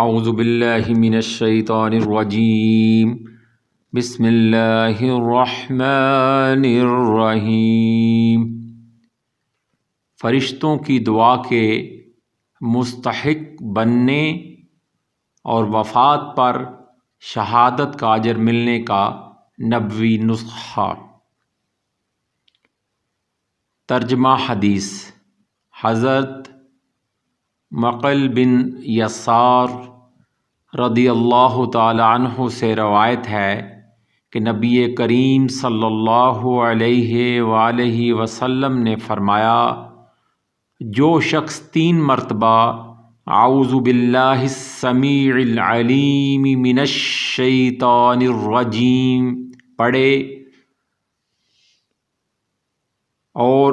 اعوذ باللہ من الشیطان الرجیم بسم اللہ الرحمن الرحیم۔ فرشتوں کی دعا کے مستحق بننے اور وفات پر شہادت کا اجر ملنے کا نبوی نسخہ۔ ترجمہ حدیث۔ حضرت مقل بن یسار رضی اللہ تعالی عنہ سے روایت ہے کہ نبی کریم صلی اللہ علیہ وآلہ وسلم نے فرمایا، جو شخص 3 مرتبہ اعوذ باللہ السمیع العلیم من الشیطان الرجیم پڑھے اور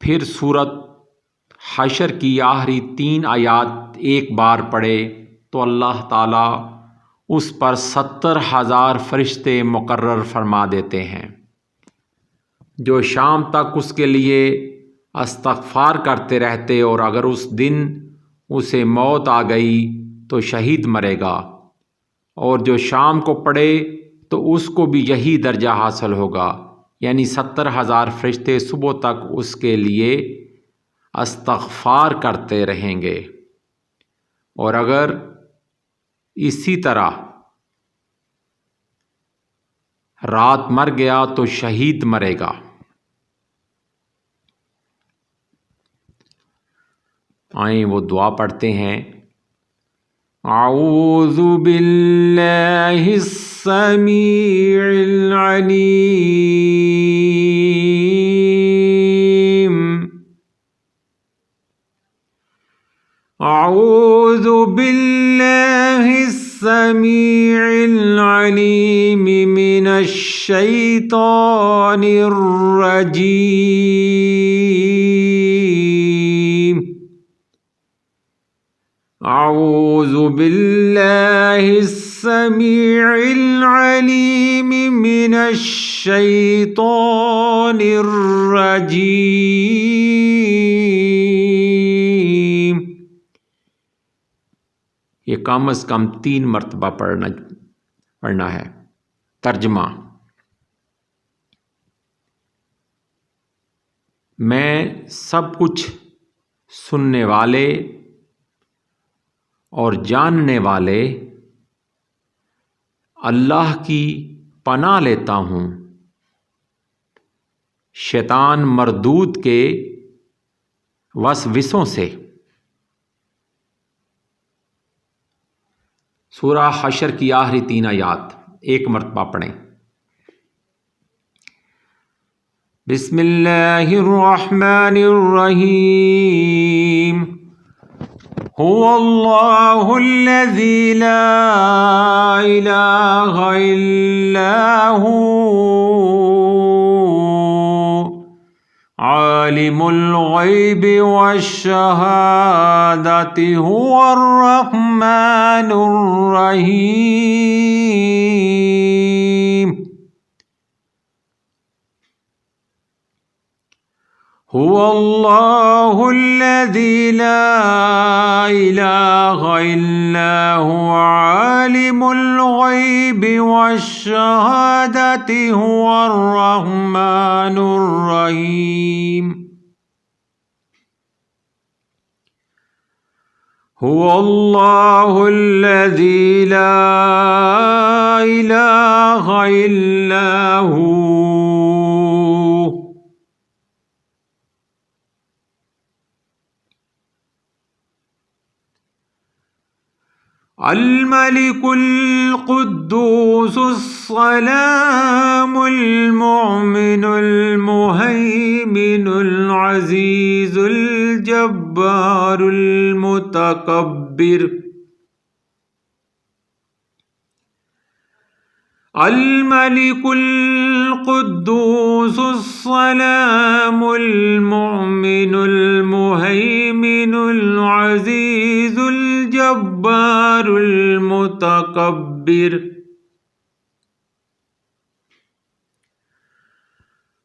پھر سورۃ حشر کی آخری 3 آیات ایک بار پڑھے تو اللہ تعالیٰ اس پر 70,000 فرشتے مقرر فرما دیتے ہیں، جو شام تک اس کے لیے استغفار کرتے رہتے، اور اگر اس دن اسے موت آ گئی تو شہید مرے گا، اور جو شام کو پڑھے تو اس کو بھی یہی درجہ حاصل ہوگا، یعنی 70,000 فرشتے صبح تک اس کے لیے استغفار کرتے رہیں گے، اور اگر اسی طرح رات مر گیا تو شہید مرے گا۔ آئیں وہ دعا پڑھتے ہیں۔ اعوذ باللہ السمیع العلیم اعوذ باللہ السمیع العلیم من الشیطان الرجیم اعوذ باللہ السمیع العلیم من الشیطان الرجیم۔ یہ کم از کم 3 مرتبہ پڑھنا ہے۔ ترجمہ۔ میں سب کچھ سننے والے اور جاننے والے اللہ کی پناہ لیتا ہوں شیطان مردود کے وسوسوں سے۔ سورہ حشر کی آخری 3 آیات ایک مرتبہ پڑھیں۔ بسم اللہ الرحمن الرحیم۔ هو اللہ الذی لا الہ الا هو عالم الغیب والشہادۃ هو الرحمن الرحیم۔ هو اللہ الذی لا الہ الا هو عالم الغیب والشہادۃ هو الرحمن الرحیم۔ هو اللہ الذی لا الہ الا هو الملک القدوس السلام المؤمن المہیمن العزیز الجبار المتکبر۔ الملک القدوس السلام المؤمن المہیمن العزیز الجبار المتکبر۔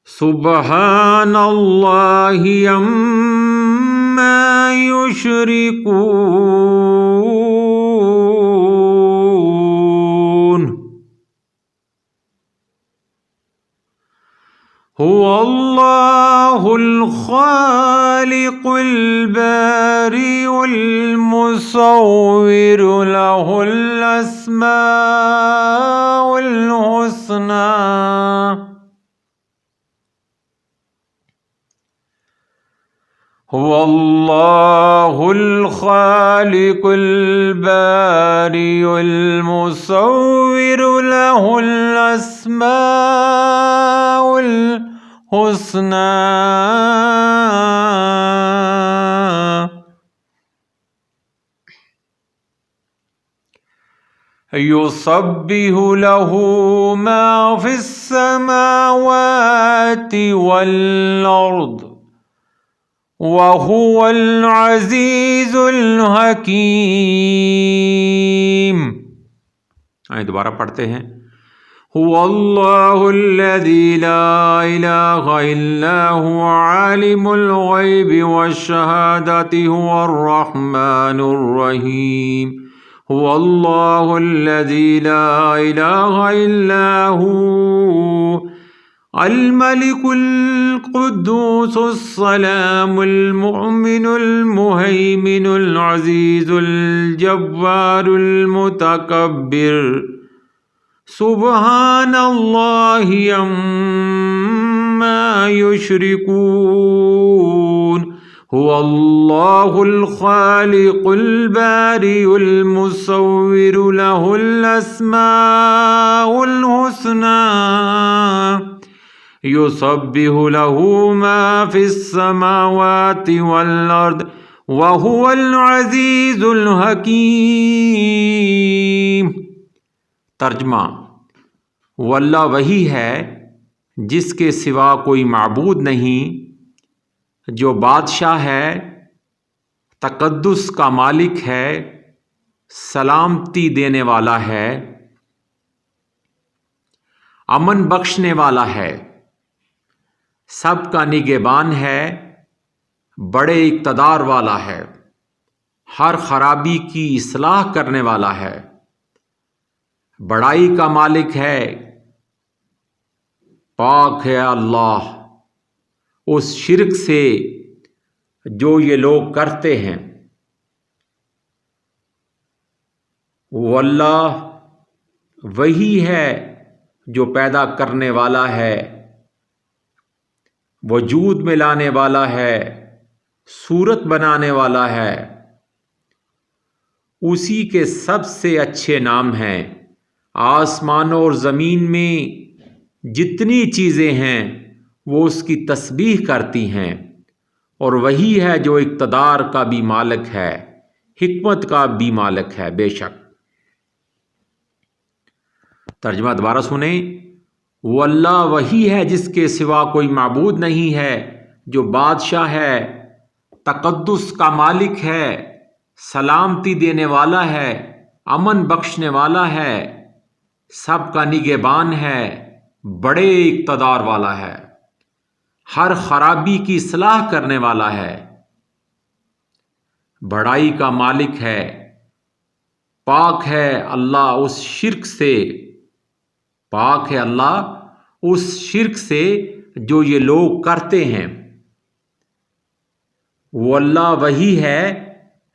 سبحان اللہ عما یشرکون۔ الخالق البارئ المصور له الأسماء الحسنى هو الله الخالق البارئ المصور له الأسماء الحسنى يسبح له ما في السماوات والأرض وهو العزیز الحکیم۔ آئیں دوبارہ پڑھتے ہیں۔ هو اللہ الذی لا الہ الا هو عالم الغیب والشہادۃ هو الرحمن الرحیم۔ هو اللہ الذی لا الہ الا هو الملك القدوس السلام المؤمن المهيمن العزيز الجبار المتكبر سبحان الله عما يشركون۔ هو الله الخالق البارئ المصور له الأسماء الحسنى يسبح له ما في السماوات والأرض وهو العزيز الحكيم۔ ترجمہ: واللہ وہی ہے جس کے سوا کوئی معبود نہیں، جو بادشاہ ہے، تقدس کا مالک ہے، سلامتی دینے والا ہے، امن بخشنے والا ہے، سب کا نگہبان ہے، بڑے اقتدار والا ہے، ہر خرابی کی اصلاح کرنے والا ہے، بڑائی کا مالک ہے، پاک ہے اللہ اس شرک سے جو یہ لوگ کرتے ہیں۔ واللہ وہی ہے جو پیدا کرنے والا ہے، وجود میں لانے والا ہے، صورت بنانے والا ہے، اسی کے سب سے اچھے نام ہیں۔ آسمانوں اور زمین میں جتنی چیزیں ہیں وہ اس کی تسبیح کرتی ہیں، اور وہی ہے جو اقتدار کا بھی مالک ہے، حکمت کا بھی مالک ہے بے شک۔ ترجمہ دوبارہ سنیں۔ وہ اللہ وہی ہے جس کے سوا کوئی معبود نہیں ہے، جو بادشاہ ہے، تقدس کا مالک ہے، سلامتی دینے والا ہے، امن بخشنے والا ہے، سب کا نگہبان ہے، بڑے اقتدار والا ہے، ہر خرابی کی اصلاح کرنے والا ہے، بڑائی کا مالک ہے، پاک ہے اللہ اس شرک سے، پاک ہے اللہ اس شرک سے جو یہ لوگ کرتے ہیں۔ وہ اللہ وہی ہے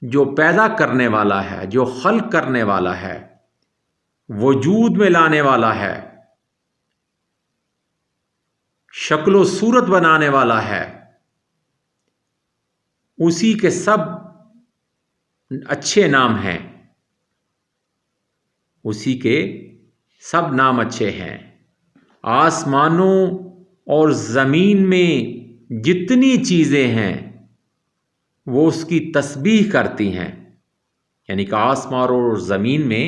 جو پیدا کرنے والا ہے، جو خلق کرنے والا ہے، وجود میں لانے والا ہے، شکل و صورت بنانے والا ہے، اسی کے سب اچھے نام ہیں، اسی کے سب نام اچھے ہیں۔ آسمانوں اور زمین میں جتنی چیزیں ہیں وہ اس کی تسبیح کرتی ہیں، یعنی کہ آسمان اور زمین میں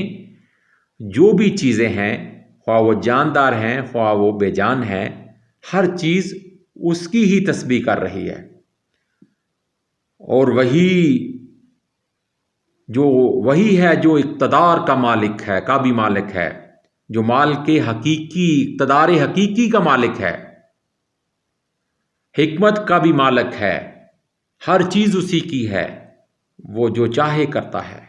جو بھی چیزیں ہیں، خواہ وہ جاندار ہیں خواہ وہ بے جان ہیں، ہر چیز اس کی ہی تسبیح کر رہی ہے، اور وہی ہے جو اقتدار کا مالک ہے، کا بھی مالک ہے، جو مال کے حقیقی اقتدار حقیقی کا مالک ہے، حکمت کا بھی مالک ہے، ہر چیز اسی کی ہے، وہ جو چاہے کرتا ہے۔